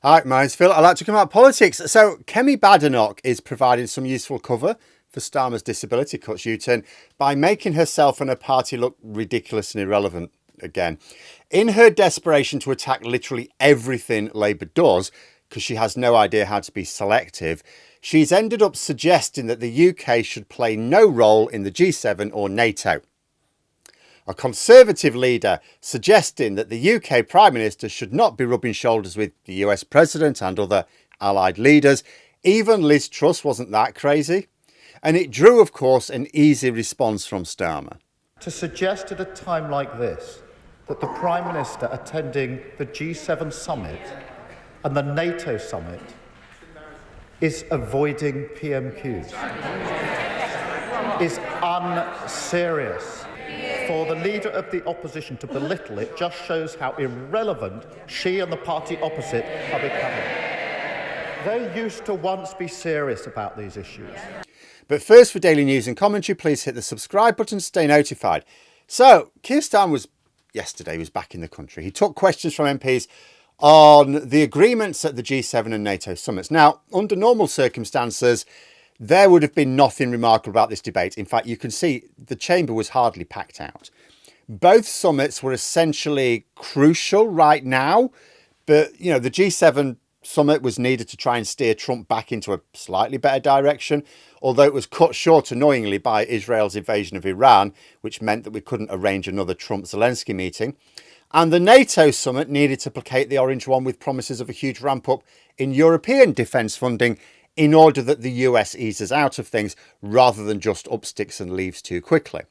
Hi, my name's Phil. I'd like to come out politics. So Kemi Badenoch is providing some useful cover for Starmer's disability cuts U-turn by making herself and her party look ridiculous and irrelevant again. In her desperation to attack literally everything Labour does, because she has no idea how to be selective, she's ended up suggesting that the UK should play no role in the G7 or NATO. A Conservative leader suggesting that the UK Prime Minister should not be rubbing shoulders with the US President and other allied leaders. Even Liz Truss wasn't that crazy. And it drew, of course, an easy response from Starmer. To suggest at a time like this that the Prime Minister attending the G7 summit and the NATO summit is avoiding PMQs is unserious. For the leader of the opposition to belittle it just shows how irrelevant she and the party opposite are becoming. They used to once be serious about these issues. But first, for daily news and commentary, please hit the subscribe button to stay notified. So, Keir Starmer was back in the country. He took questions from MPs on the agreements at the G7 and NATO summits. Now, under normal circumstances, there would have been nothing remarkable about this debate. In fact, you can see the chamber was hardly packed out. Both summits were essentially crucial right now. But, you know, the G7 summit was needed to try and steer Trump back into a slightly better direction, although it was cut short, annoyingly, by Israel's invasion of Iran, which meant that we couldn't arrange another Trump-Zelensky meeting. And the NATO summit needed to placate the orange one with promises of a huge ramp-up in European defence funding in order that the US eases out of things rather than just up sticks and leaves too quickly.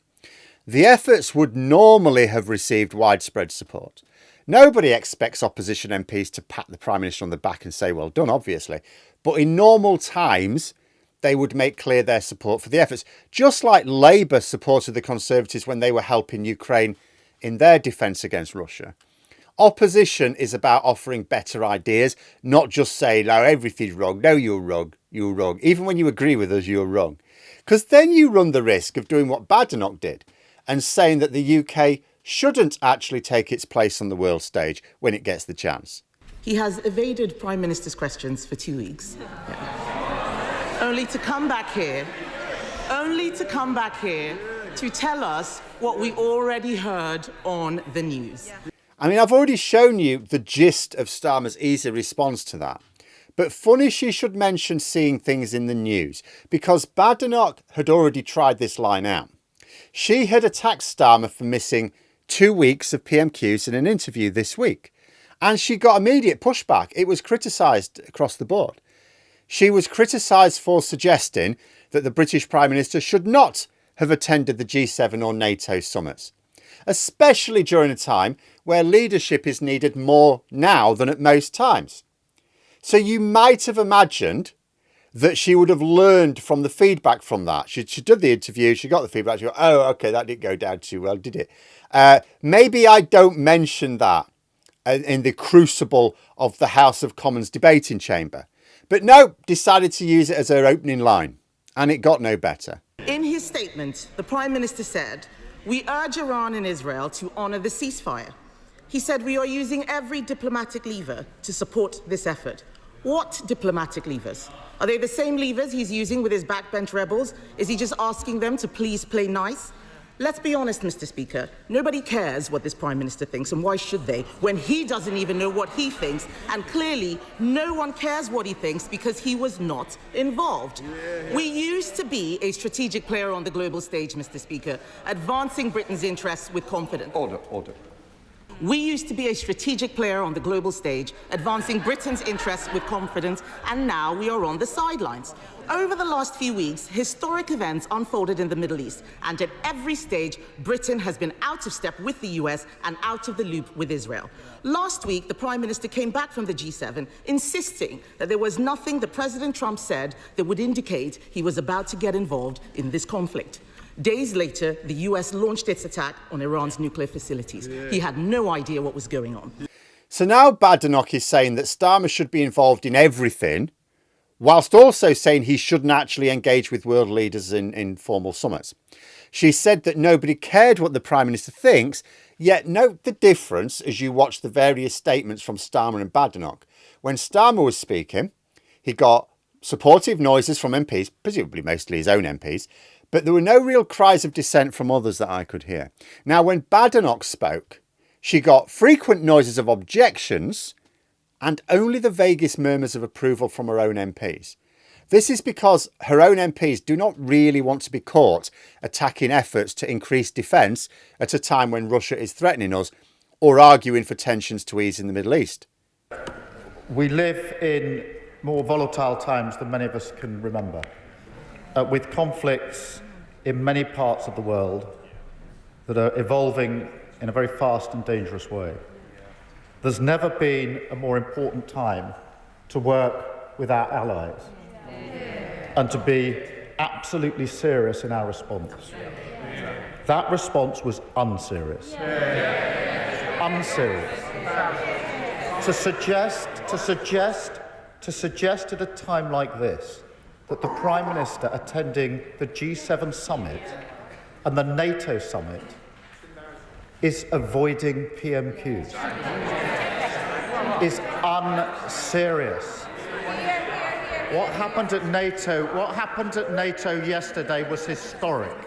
The efforts would normally have received widespread support. Nobody expects opposition MPs to pat the Prime Minister on the back and say, well done, obviously. But in normal times, they would make clear their support for the efforts, just like Labour supported the Conservatives when they were helping Ukraine in their defence against Russia. Opposition is about offering better ideas, not just saying, no, everything's wrong. No, you're wrong. You're wrong. Even when you agree with us, you're wrong. Because then you run the risk of doing what Badenoch did and saying that the UK shouldn't actually take its place on the world stage when it gets the chance. He has evaded Prime Minister's questions for 2 weeks. Yeah. Only to come back here to tell us what we already heard on the news. I mean, I've already shown you the gist of Starmer's easy response to that. But funny she should mention seeing things in the news, because Badenoch had already tried this line out. She had attacked Starmer for missing 2 weeks of PMQs in an interview this week. And she got immediate pushback. It was criticised across the board. She was criticised for suggesting that the British Prime Minister should not have attended the G7 or NATO summits, especially during a time where leadership is needed more now than at most times. So you might have imagined that she would have learned from the feedback from that. She did the interview, she got the feedback, she go, oh, okay, that didn't go down too well, did it? Maybe I don't mention that in the crucible of the House of Commons debating chamber. But no, decided to use it as her opening line, and it got no better. In his statement, the Prime Minister said, "We urge Iran and Israel to honour the ceasefire." He said, "We are using every diplomatic lever to support this effort." What diplomatic levers? Are they the same levers he's using with his backbench rebels? Is he just asking them to please play nice? Let's be honest, Mr. Speaker. Nobody cares what this Prime Minister thinks, and why should they, when he doesn't even know what he thinks, and clearly no one cares what he thinks because he was not involved. We used to be a strategic player on the global stage, Mr. Speaker, advancing Britain's interests with confidence. Order. We used to be a strategic player on the global stage, advancing Britain's interests with confidence, and now we are on the sidelines. Over the last few weeks, historic events unfolded in the Middle East, and at every stage, Britain has been out of step with the US and out of the loop with Israel. Last week, the Prime Minister came back from the G7, insisting that there was nothing that President Trump said that would indicate he was about to get involved in this conflict. Days later, the US launched its attack on Iran's nuclear facilities. He had no idea what was going on. So now Badenoch is saying that Starmer should be involved in everything, whilst also saying he shouldn't actually engage with world leaders in formal summits. She said that nobody cared what the Prime Minister thinks, yet note the difference as you watch the various statements from Starmer and Badenoch. when Starmer was speaking, he got supportive noises from MPs, presumably mostly his own MPs, but there were no real cries of dissent from others that I could hear. Now, when Badenoch spoke, she got frequent noises of objections and only the vaguest murmurs of approval from her own MPs. This is because her own MPs do not really want to be caught attacking efforts to increase defence at a time when Russia is threatening us or arguing for tensions to ease in the Middle East. We live in more volatile times than many of us can remember, with conflicts in many parts of the world that are evolving in a very fast and dangerous way. There's never been a more important time to work with our allies and to be absolutely serious in our response. That response was unserious. Unserious. To suggest at a time like this that the Prime Minister attending the G7 summit and the NATO summit is avoiding PMQs is unserious. What happened at NATO yesterday was historic.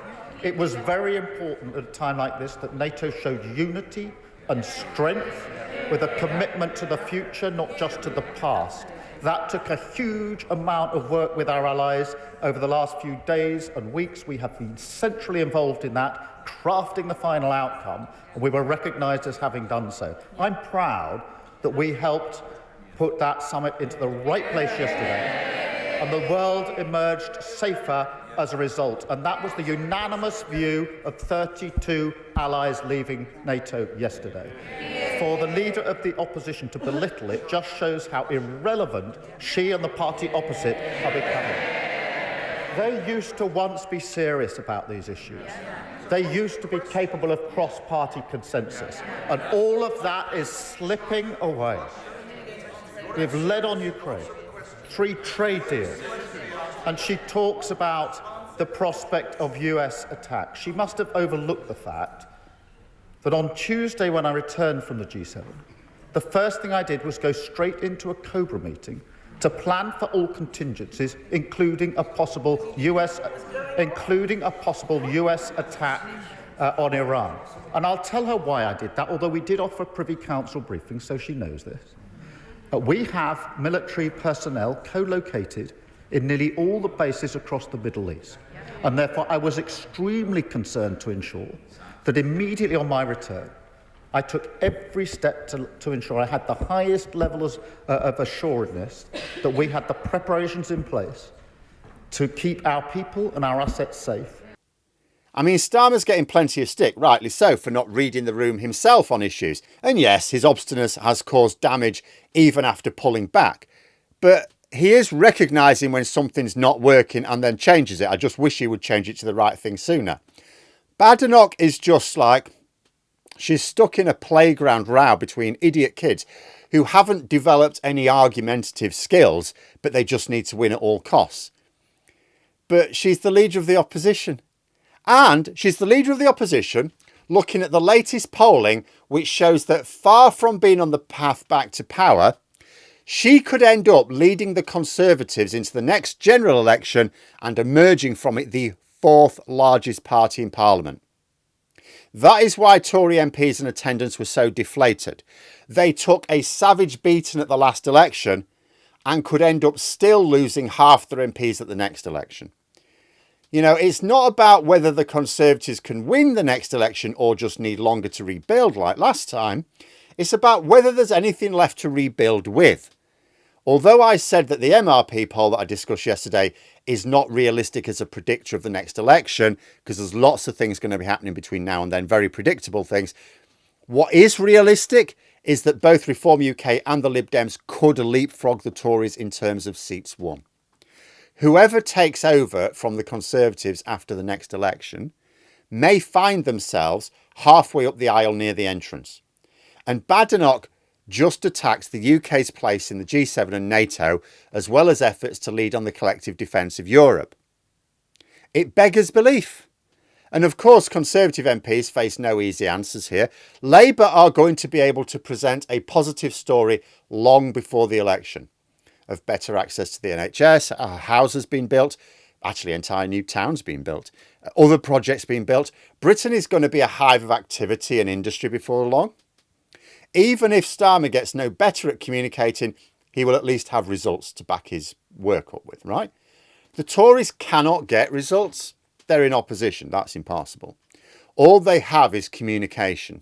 It was very important at a time like this that NATO showed unity and strength with a commitment to the future, not just to the past. That took a huge amount of work with our allies over the last few days and weeks. We have been centrally involved in that, crafting the final outcome, and we were recognised as having done so. I'm proud that we helped put that summit into the right place yesterday, and the world emerged safer as a result. And that was the unanimous view of 32 allies leaving NATO yesterday. For the leader of the opposition to belittle it just shows how irrelevant she and the party opposite are becoming. They used to once be serious about these issues. They used to be capable of cross-party consensus. And all of that is slipping away. We've led on Ukraine, 3 trade deals, and she talks about the prospect of US attack. She must have overlooked the fact that on Tuesday, when I returned from the G7, the first thing I did was go straight into a COBRA meeting to plan for all contingencies, including a possible US attack on Iran. And I'll tell her why I did that, although we did offer a Privy Council briefing, so she knows this. We have military personnel co-located in nearly all the bases across the Middle East. And therefore, I was extremely concerned to ensure that immediately on my return, I took every step to ensure I had the highest levels of assuredness that we had the preparations in place to keep our people and our assets safe. I mean, Starmer's getting plenty of stick, rightly so, for not reading the room himself on issues. And yes, his obstinance has caused damage even after pulling back. But he is recognising when something's not working and then changes it. I just wish he would change it to the right thing sooner. Badenoch is just like, she's stuck in a playground row between idiot kids who haven't developed any argumentative skills, but they just need to win at all costs. But she's the leader of the opposition. And she's the leader of the opposition looking at the latest polling, which shows that far from being on the path back to power, she could end up leading the Conservatives into the next general election and emerging from it the 4th largest party in Parliament. That is why Tory MPs in attendance were so deflated. They took a savage beating at the last election and could end up still losing half their MPs at the next election. You know, it's not about whether the Conservatives can win the next election or just need longer to rebuild like last time. It's about whether there's anything left to rebuild with. Although I said that the MRP poll that I discussed yesterday is not realistic as a predictor of the next election, because there's lots of things going to be happening between now and then, very predictable things. What is realistic is that both Reform UK and the Lib Dems could leapfrog the Tories in terms of seats won. Whoever takes over from the Conservatives after the next election may find themselves halfway up the aisle near the entrance. And Badenoch just attacks the UK's place in the G7 and NATO, as well as efforts to lead on the collective defence of Europe. It beggars belief. And of course, Conservative MPs face no easy answers here. Labour are going to be able to present a positive story long before the election of better access to the NHS, houses being built, actually entire new towns being built, other projects being built. Britain is going to be a hive of activity and industry before long. Even if Starmer gets no better at communicating, he will at least have results to back his work up with, right? The Tories cannot get results. They're in opposition. That's impossible. All they have is communication.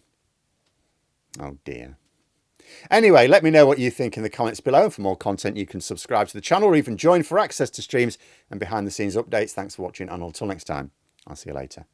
Oh dear. Anyway, let me know what you think in the comments below. And for more content, you can subscribe to the channel or even join for access to streams and behind the scenes updates. Thanks for watching, and until next time, I'll see you later.